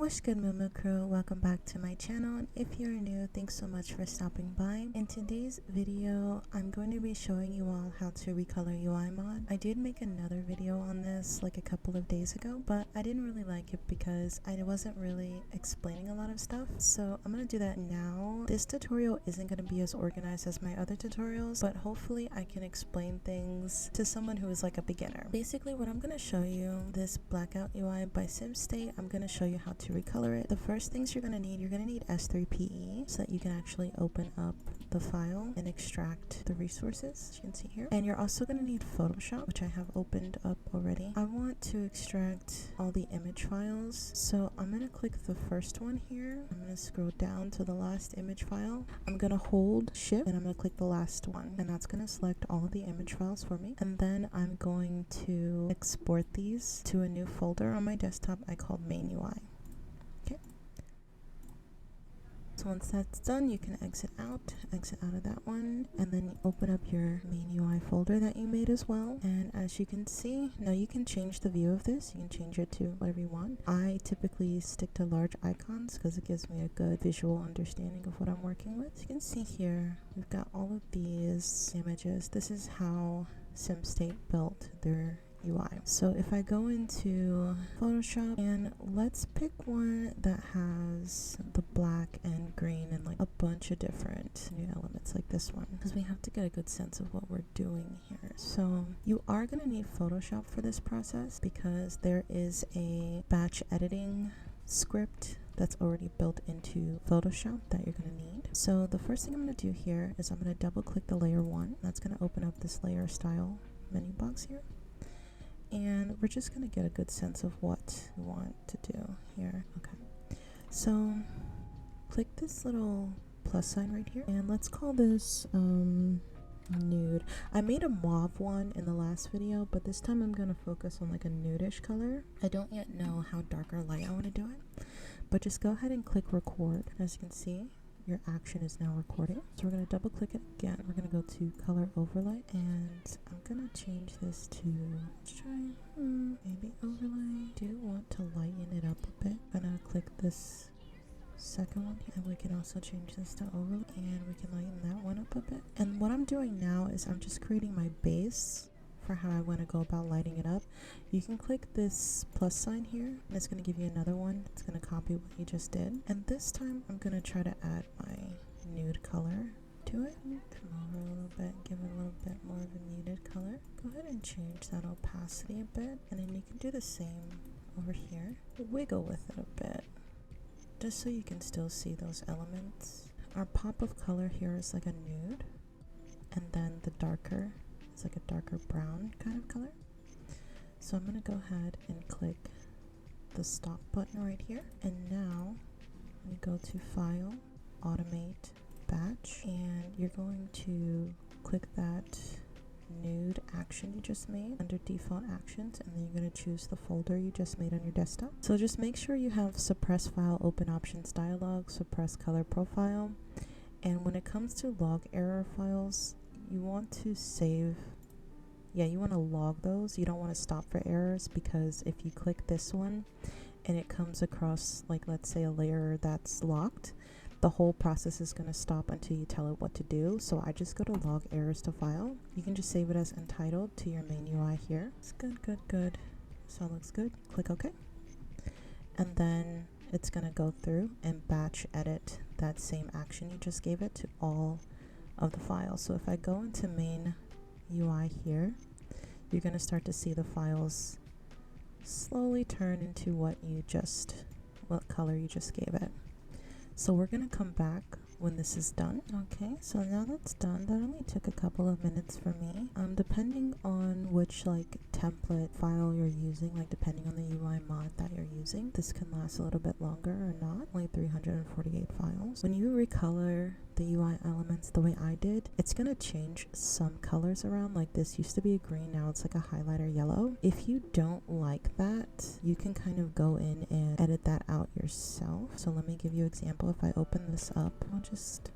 What's good, Moo crew? Welcome back to my channel, and if you're new, thanks so much for stopping by. In today's video, I'm going to be showing you all how to recolor UI mod. I did make another video on this like a couple of days ago, but I didn't really like it because I wasn't really explaining a lot of stuff, so I'm going to do that now. This tutorial isn't going to be as organized as my other tutorials, but hopefully I can explain things to someone who is like a beginner. Basically, what I'm going to show you, this blackout UI by State, I'm going to show you how to recolor it. The first things you're going to need S3PE so that you can actually open up the file and extract the resources, as you can see here. And you're also going to need Photoshop, which I have opened up already. I want to extract all the image files, so I'm going to click the first one here. I'm going to scroll down to the last image file. I'm going to hold shift and I'm going to click the last one, and that's going to select all of the image files for me. And then I'm going to export these to a new folder on my desktop I called main UI. So once that's done, you can exit out of that one, and then open up your main UI folder that you made as well. And as you can see, now you can change the view of this. You can change it to whatever you want. I typically stick to large icons because it gives me a good visual understanding of what I'm working with. As you can see here, we've got all of these images. This is how State built their UI. So if I go into Photoshop, and let's pick one that has the black and green and like a bunch of different new elements like this one, because we have to get a good sense of what we're doing here. So you are going to need Photoshop for this process because there is a batch editing script that's already built into Photoshop that you're going to need. So the first thing I'm going to do here is I'm going to double click the layer 1. That's going to open up this layer style menu box here. And we're just going to get a good sense of what we want to do here. Okay, so click this little plus sign right here, and let's call this nude. I made a mauve one in the last video, but this time I'm going to focus on like a nudish color. I don't yet know how dark or light I want to do it, but just go ahead and click record. As you can see, your action is now recording. So we're going to double click it again. We're going to go to color overlay, and I'm going to change this to, let's try maybe overlay. Do want to lighten it up a bit. I'm going to click this second one here, and we can also change this to overlay, and we can lighten that one up a bit. And what I'm doing now is I'm just creating my base for how I want to go about lighting it up. You can click this plus sign here, and it's going to give you another one. It's going to copy what you just did, and this time I'm going to try to add my nude color to it. Come over a little bit, give it a little bit more of a muted color. Go ahead and change that opacity a bit, and then you can do the same over here. Wiggle with it a bit, just so you can still see those elements. Our pop of color here is like a nude, and then the darker, it's like a darker brown kind of color. So I'm going to go ahead and click the stop button right here, and now we go to File, Automate, Batch, and you're going to click that nude action you just made under default actions, and then you're going to choose the folder you just made on your desktop. So just make sure you have suppress file open options dialog, suppress color profile, and when it comes to log error files, you want to save, you want to log those. You don't want to stop for errors, because if you click this one and it comes across like, let's say, a layer that's locked, the whole process is going to stop until you tell it what to do. So I just go to log errors to file. You can just save it as entitled to your main UI here. It's good. So it looks good. Click OK. And then it's going to go through and batch edit that same action you just gave it to all of the files. So if I go into main UI here, you're going to start to see the files slowly turn into what color you just gave it. So we're going to come back when this is done. Okay, so now that's done. That only took a couple of minutes for me. Depending on which template file you're using, depending on the UI mod that you're using, this can last a little bit longer or not. Only 348 files. When you recolor the UI elements the way I did, it's going to change some colors around. Like this used to be a green, now it's like a highlighter yellow. If you don't like that, you can kind of go in and edit that out yourself. So let me give you an example. If I open this up, I'll just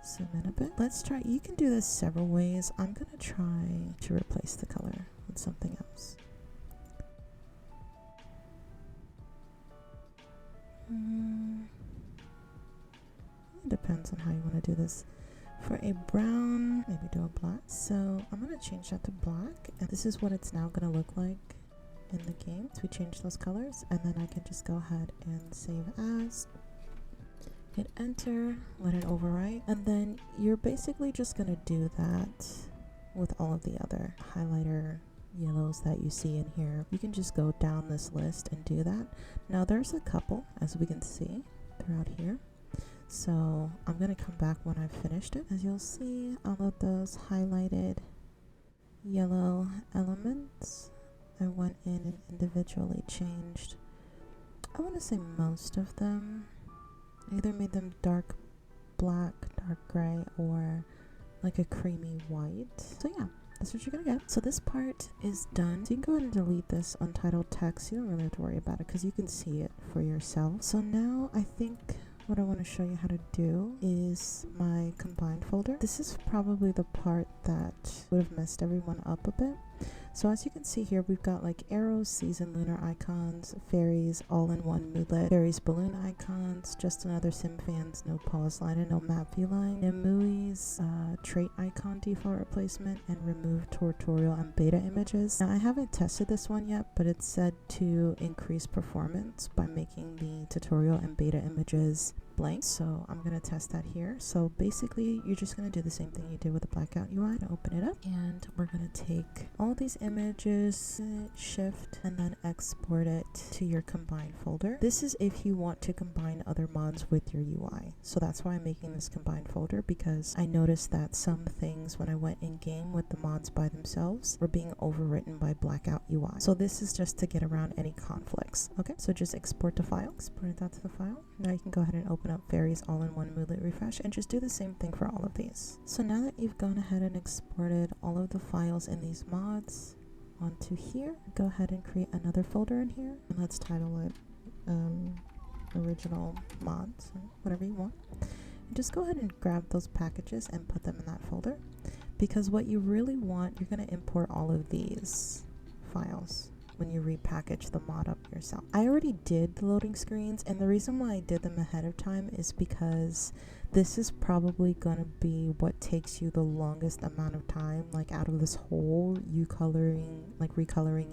zoom in a bit. Let's try, you can do this several ways. I'm going to try to replace the color with something else. depends on how you want to do this. For a brown, maybe do a black. So I'm going to change that to black, and this is what it's now going to look like in the game. So we change those colors, and then I can just go ahead and save as, hit enter, let it overwrite, and then you're basically just going to do that with all of the other highlighter yellows that you see in here. You can just go down this list and do that. Now there's a couple, as we can see throughout here. So I'm going to come back when I've finished it. As you'll see, all of those highlighted yellow elements, I went in and individually changed, I want to say most of them. I either made them dark black, dark gray, or like a creamy white. So yeah, that's what you're gonna get. So this part is done. So you can go ahead and delete this untitled text. You don't really have to worry about it because you can see it for yourself. So now I think what I want to show you how to do is my combined folder. This is probably the part that would have messed everyone up a bit. So as you can see here, we've got like arrows, season, lunar icons, fairies, all-in-one moodlet, fairies, balloon icons, just another Sɪ̀vs, no pause line and no map view line, 𝖵𝖚𝖡's trait icon default replacement, and remove tutorial and beta images. Now I haven't tested this one yet, but it's said to increase performance by making the tutorial and beta images blank. So I'm going to test that here. So basically you're just going to do the same thing you did with the blackout UI. Open it up, and we're going to take all these images, shift, and then export it to your combined folder. This is if you want to combine other mods with your UI. So that's why I'm making this combined folder, because I noticed that some things when I went in game with the mods by themselves were being overwritten by blackout UI. So this is just to get around any conflicts. Okay, so just export to file, export that to the file. Now you can go ahead and open up fairies all-in-one moodlet refresh and just do the same thing for all of these. So now that you've gone ahead and exported all of the files in these mods onto here, go ahead and create another folder in here, and let's title it original mods, or whatever you want. And just go ahead and grab those packages and put them in that folder, because what you really want, you're going to import all of these files when you repackage the mod up yourself. I already did the loading screens, and the reason why I did them ahead of time is because this is probably gonna be what takes you the longest amount of time, like out of this whole recoloring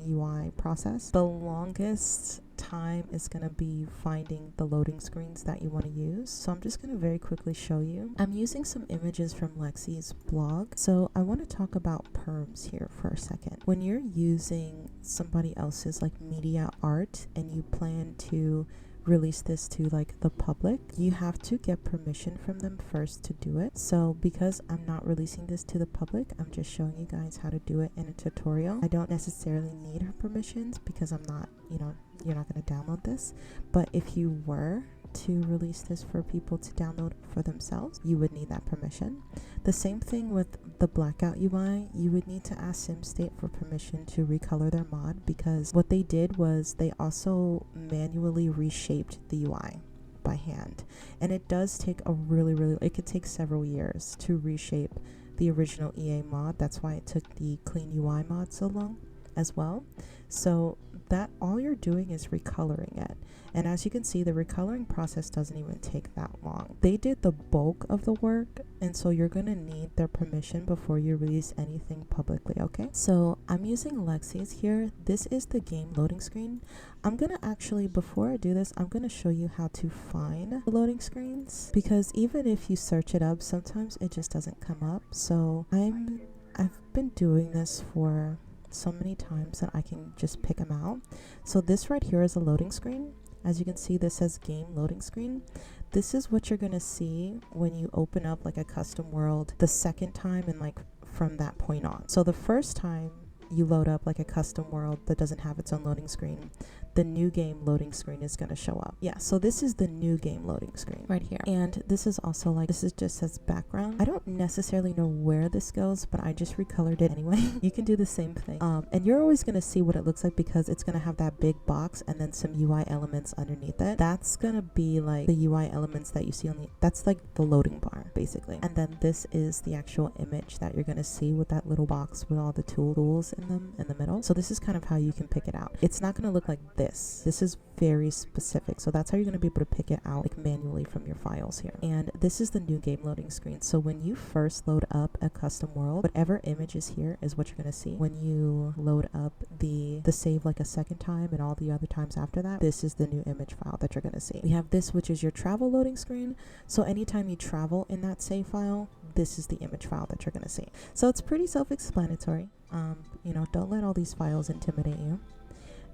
UI process. The longest time is gonna be finding the loading screens that you want to use. So I'm just gonna very quickly show you. I'm using some images from Lexi's blog. So I want to talk about perms here for a second. When you're using somebody else's like media art and you plan to release this to like the public, you have to get permission from them first to do it. So because I'm not releasing this to the public, I'm just showing you guys how to do it in a tutorial. I don't necessarily need her permissions because I'm not, you're not going to download this. But if you were to release this for people to download for themselves, you would need that permission. The same thing with the blackout UI. You would need to ask SimState for permission to recolor their mod, because what they did was they also manually reshaped the UI by hand, and it does take it could take several years to reshape the original EA mod. That's why it took the clean UI mod so long as well. So that all you're doing is recoloring it, and as you can see, the recoloring process doesn't even take that long. They did the bulk of the work, and so you're gonna need their permission before you release anything publicly. Okay, so I'm using Lexi's here. This is the game loading screen. I'm gonna actually, before I do this, I'm gonna show you how to find the loading screens, because even if you search it up, sometimes it just doesn't come up. So I've been doing this for so many times that I can just pick them out. So this right here is a loading screen. As you can see, this says game loading screen. This is what you're gonna see when you open up like a custom world the second time, and like from that point on. So the first time you load up like a custom world that doesn't have its own loading screen, the new game loading screen is going to show up. Yeah, so this is the new game loading screen right here. And this is also like, this is just as background. I don't necessarily know where this goes, but I just recolored it anyway. You can do the same thing. And you're always going to see what it looks like, because it's going to have that big box and then some UI elements underneath it. That's going to be like the UI elements that you see on that's like the loading bar basically. And then this is the actual image that you're going to see with that little box with all the tools in them in the middle. So this is kind of how you can pick it out. It's not going to look like this. this. This is very specific, so that's how you're going to be able to pick it out like manually from your files here. And this is the new game loading screen. So when you first load up a custom world, whatever image is here is what you're going to see. When you load up the save like a second time and all the other times after that, this is the new image file that you're going to see. We have this, which is your travel loading screen. So anytime you travel in that save file, this is the image file that you're going to see. So it's pretty self-explanatory. You know, don't let all these files intimidate you.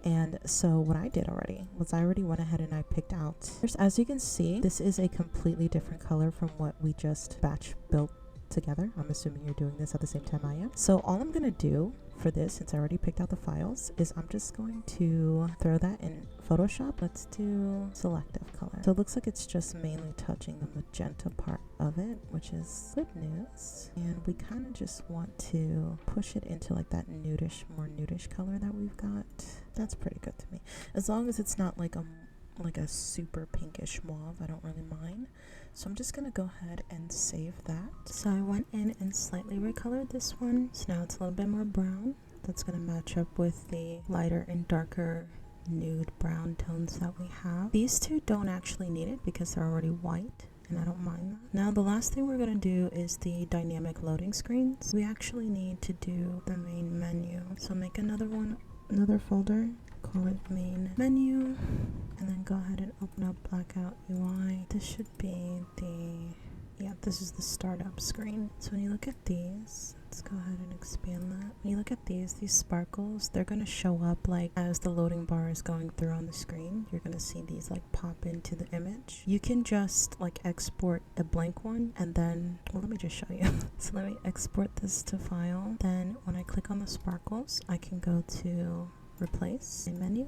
And so what I did already was I already went ahead and I picked out, as you can see, this is a completely different color from what we just batch built together. I'm assuming you're doing this at the same time I am. So all I'm gonna do for this, since I already picked out the files, is I'm just going to throw that in Photoshop. Let's do selective color. So it looks like it's just mainly touching the magenta part of it, which is good news. And we kind of just want to push it into like that nudish, more nudish color that we've got. That's pretty good to me. As long as it's not like a super pinkish mauve, I don't really mind. So I'm just gonna go ahead and save that. So I went in and slightly recolored this one. So now it's a little bit more brown. That's gonna match up with the lighter and darker nude brown tones that we have. These two don't actually need it because they're already white, and I don't mind that. Now the last thing we're gonna do is the dynamic loading screens. We actually need to do the main menu. So make another folder, call it main menu, and then go ahead and open up Blackout UI. This should be this is the startup screen. So when you look at these, let's go ahead and expand that. When you look at these sparkles, they're going to show up like as the loading bar is going through on the screen. You're going to see these like pop into the image. You can just like export a blank one and then, well, let me just show you. So let me export this to file. Then when I click on the sparkles, I can go to replace a menu,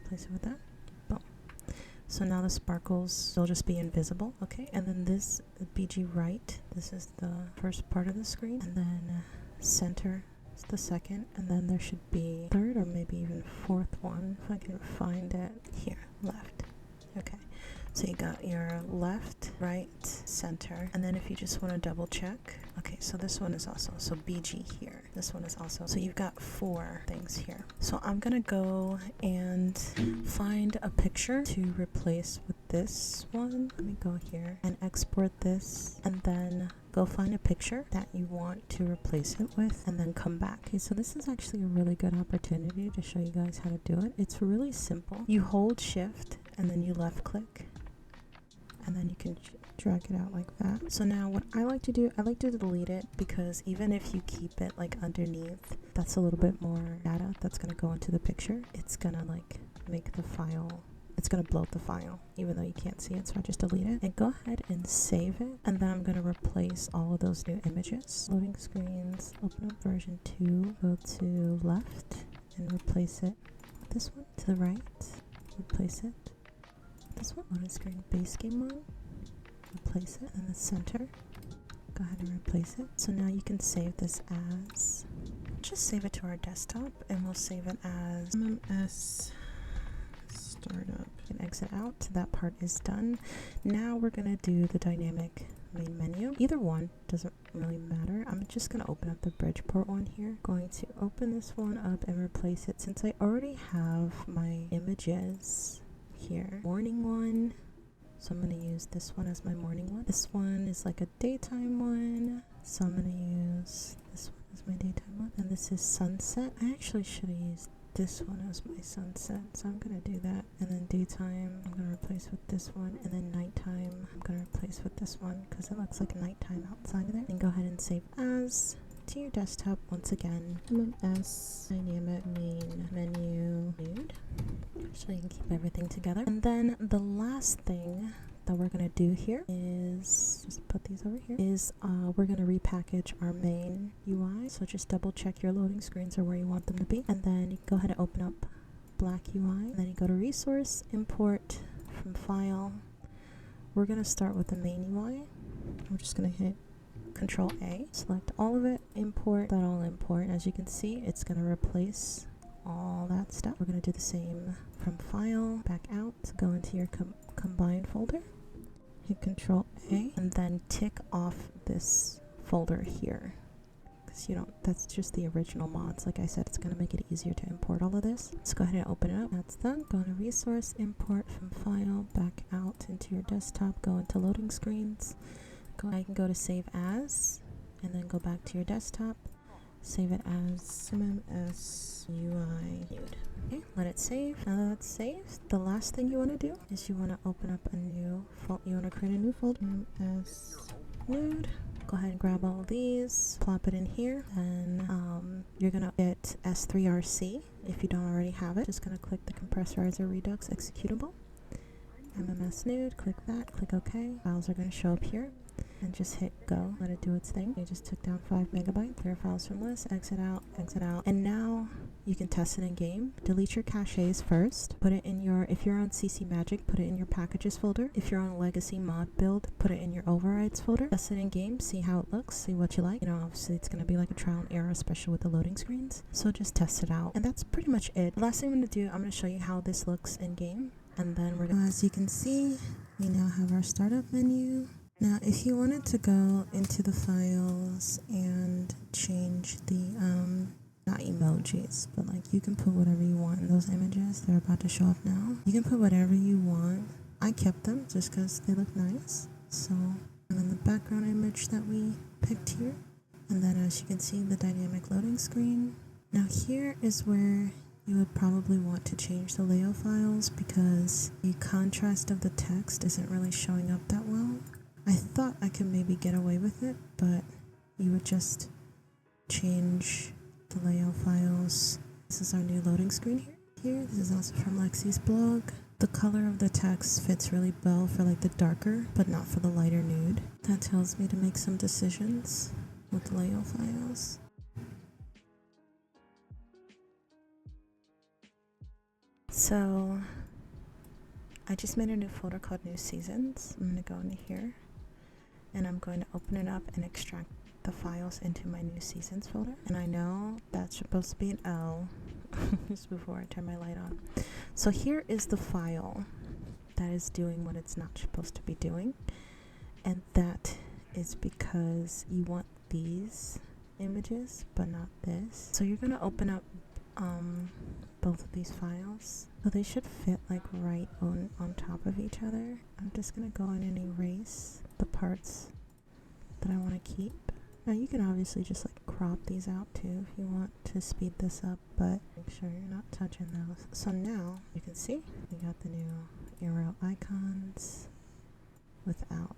place it with that. Boom. So now the sparkles will just be invisible. Okay, and then this BG right, this is the first part of the screen, and then center is the second, and then there should be third or maybe even fourth one if I can find it. Here, left. Okay, so you got your left, right, center, and then if you just want to double check, okay, so this one is also, so BG here, this one is also, so you've got 4 things here. So I'm gonna go and find a picture to replace with this one. Let me go here and export this, and then go find a picture that you want to replace it with, and then come back. Okay, so this is actually a really good opportunity to show you guys how to do it. It's really simple. You hold shift and then you left click, and then you can drag it out like that. So now what I like to do, I like to delete it, because even if you keep it like underneath, that's a little bit more data that's gonna go into the picture. It's gonna like make the file, it's gonna bloat the file even though you can't see it. So I just delete it and go ahead and save it, and then I'm gonna replace all of those new images. Loading screens, open up version 2, go to left and replace it with this one. To the right, replace it. This one, loading screen base game mode, replace it, and the center, go ahead and replace it. So now you can save this as, just save it to our desktop, and we'll save it as MMS startup. You can exit out. That part is done. Now we're gonna do the dynamic main menu. Either one doesn't really matter. I'm just gonna open up the Bridgeport one here. Going to open this one up and replace it, since I already have my images here. Morning one, so I'm going to use this one as my morning one. This one is like a daytime one, so I'm going to use this one as my daytime one. And this is sunset. I actually should have used this one as my sunset, so I'm going to do that. And then daytime I'm going to replace with this one, and then nighttime I'm going to replace with this one because it looks like nighttime outside of there. And go ahead and save as to your desktop once again. MMS dynamic main menu nude, so you can keep everything together. And then the last thing that we're gonna do here is just put these over here, is we're gonna repackage our main UI. So just double check your loading screens are where you want them to be, and then you can go ahead and open up black UI, and then you go to resource, import from file. We're gonna start with the main UI. We're just gonna hit Control A, select all of it, import that all import. As you can see, it's going to replace all that stuff. We're going to do the same from file, back out, go into your combined folder, hit Control A, and then tick off this folder here, because you don't, that's just the original mods. Like I said, it's going to make it easier to import all of this. Let's go ahead and open it up. That's done. Go to resource, import from file, back out into your desktop, go into loading screens. I can go to save as, and then go back to your desktop. Save it as CMS UI nude. Okay, let it save. Now that it's saved, the last thing you want to do is you want to open up a new folder. You want to create a new folder as nude. Go ahead and grab all of these, plop it in here, and you're gonna get S3RC if you don't already have it. Just gonna click the compressorizer redux executable. MMS nude, click that, click OK. Files are gonna show up here. And just hit go, let it do its thing. You just took down 5 MB, clear files from list, exit out, and now you can test it in game. Delete your caches first, put it in your, if you're on CC Magic, put it in your packages folder. If you're on legacy mod build, put it in your overrides folder. Test it in game, see how it looks, see what you like. You know, obviously it's gonna be like a trial and error, especially with the loading screens. So just test it out, and that's pretty much it. The last thing I'm gonna do, I'm gonna show you how this looks in game, and then we're gonna, as you can see, we now have our startup menu. Now, if you wanted to go into the files and change the, not emojis, but like you can put whatever you want in those images. They're about to show up now. You can put whatever you want. I kept them just because they look nice. So, and then the background image that we picked here. And then as you can see, the dynamic loading screen. Now here is where you would probably want to change the layout files because the contrast of the text isn't really showing up that well. I thought I could maybe get away with it, but you would just change the layout files. This is our new loading screen here. This is also from Lexi's blog. The color of the text fits really well for like the darker, but not for the lighter nude. That tells me to make some decisions with the layout files. So I just made a new folder called New Seasons. I'm going to go into here and I'm going to open it up and extract the files into my New Seasons folder. And I know that's supposed to be an L just before I turn my light on. So here is the file that is doing what it's not supposed to be doing. And that is because you want these images, but not this. So you're going to open up both of these files. So they should fit like right on top of each other. I'm just going to go in and erase the parts that I want to keep. Now you can obviously just like crop these out too if you want to speed this up, but make sure you're not touching those. So now you can see we got the new arrow icons without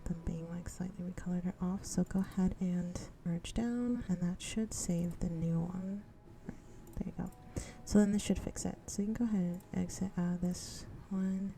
them being like slightly recolored or off. So go ahead and merge down, and that should save the new one. Right, there you go. So then this should fix it. So you can go ahead and exit out of this one,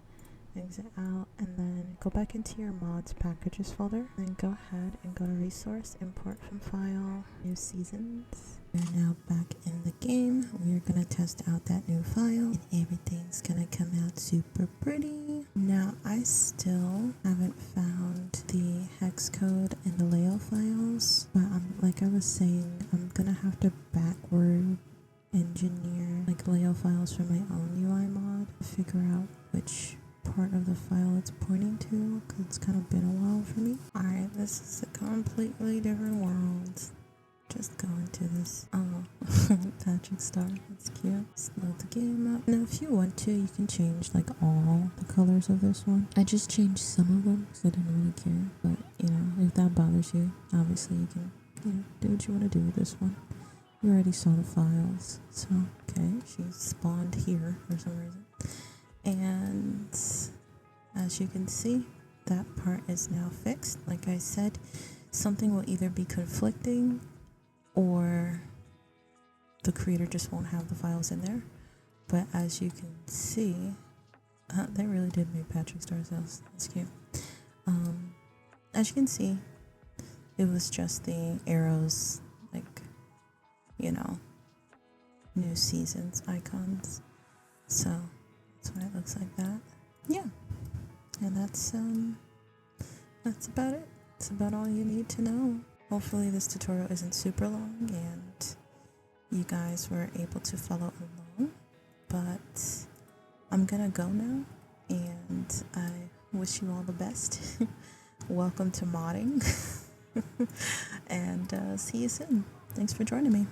exit out, and then go back into your mods packages folder. Then go ahead and go to resource, import from file, New Seasons. We're now back in the game. We're gonna test out that new file, and everything's gonna come out super pretty. Now I still haven't found the hex code in the layout files, but like I was saying, I'm gonna have to backward engineer like layout files for my own UI mod to figure out which part of the file it's pointing to, because it's kind of been a while for me. Alright, this is a completely different world. Just go into this. Oh, Patrick Star, that's cute. Load the game up. Now if you want to, you can change like all the colors of this one. I just changed some of them because I didn't really care, but you know, if that bothers you, obviously you can, you know, do what you want to do with this one. You already saw the files, so okay, she spawned here for some reason. And as you can see, that part is now fixed. Like I said, something will either be conflicting or the creator just won't have the files in there. But as you can see, they really did make Patrick Star's house. That's cute. As you can see, it was just the arrows, like, you know, New Seasons icons. So that's why it looks like that. Yeah, and that's about it. That's about all you need to know. Hopefully this tutorial isn't super long and you guys were able to follow along, but I'm gonna go now, and I wish you all the best. Welcome to modding. And see you soon. Thanks for joining me.